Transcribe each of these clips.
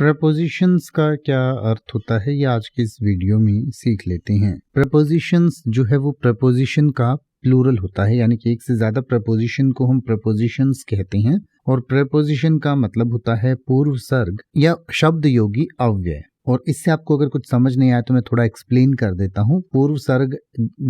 Propositions का क्या अर्थ होता है ये आज के इस वीडियो में सीख लेते हैं। प्रपोजिशंस जो है वो प्रपोजिशन का प्लूरल होता है, यानी कि एक से ज्यादा प्रपोजिशन को हम प्रपोजिशंस कहते हैं। और प्रपोजिशन का मतलब होता है पूर्व सर्ग या शब्द योगी अव्यय। और इससे आपको अगर कुछ समझ नहीं आया तो मैं थोड़ा एक्सप्लेन कर देता हूँ। पूर्व सर्ग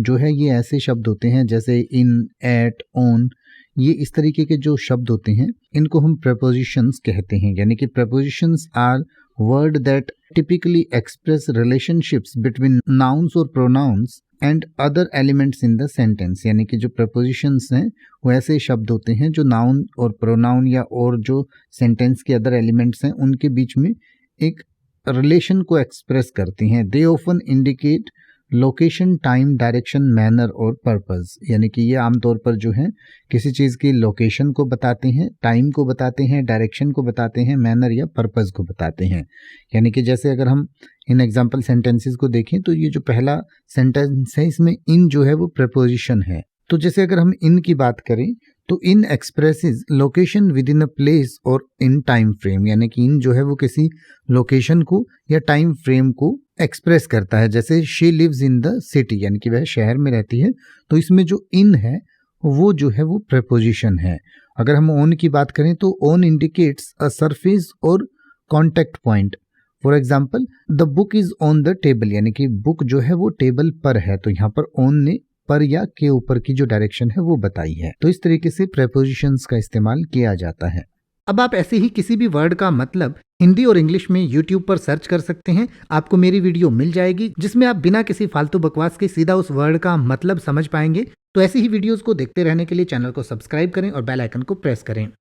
जो है ये ऐसे शब्द होते हैं जैसे इन, एट, ऑन, ये इस तरीके के जो शब्द होते हैं इनको हम प्रपोजिशंस कहते हैं। यानी कि prepositions are word that typically express relationships between nouns और pronouns and other elements in the sentence. यानी कि जो प्रपोजिशंस हैं वो ऐसे शब्द होते हैं जो नाउन और प्रोनाउन या और जो सेंटेंस के अदर एलिमेंट्स हैं उनके बीच में एक रिलेशन को एक्सप्रेस करती हैं। They often indicate location, time, direction, manner और पर्पस। यानी कि ये आमतौर पर जो है किसी चीज़ की लोकेशन को बताते हैं, टाइम को बताते हैं, डायरेक्शन को बताते हैं, मैनर या पर्पस को बताते हैं। यानी कि जैसे अगर हम इन एग्जाम्पल सेंटेंसेस को देखें तो ये जो पहला सेंटेंस है इसमें इन जो है वो प्रपोजिशन है। तो जैसे अगर हम इन की बात करें तो in expresses location within a place और इन टाइम फ्रेम। यानी कि इन जो है वो किसी लोकेशन को या टाइम फ्रेम को एक्सप्रेस करता है। जैसे she lives in the city, यानी कि वह शहर में रहती है, तो इसमें जो इन है वो जो है वो प्रपोजिशन है। अगर हम ऑन की बात करें तो ऑन इंडिकेट्स अ सरफेस और contact point. For example the book is on the table, यानी कि बुक जो है वो टेबल पर है, तो यहाँ पर ऑन ने पर या के ऊपर की जो डायरेक्शन है वो बताई है। तो इस तरीके से प्रपोजिशंस का इस्तेमाल किया जाता है। अब आप ऐसे ही किसी भी वर्ड का मतलब हिंदी और इंग्लिश में YouTube पर सर्च कर सकते हैं। आपको मेरी वीडियो मिल जाएगी जिसमें आप बिना किसी फालतू बकवास के सीधा उस वर्ड का मतलब समझ पाएंगे। तो ऐसी ही वीडियोस को देखते रहने के लिए चैनल को सब्सक्राइब करें और बेल आइकन को प्रेस करें।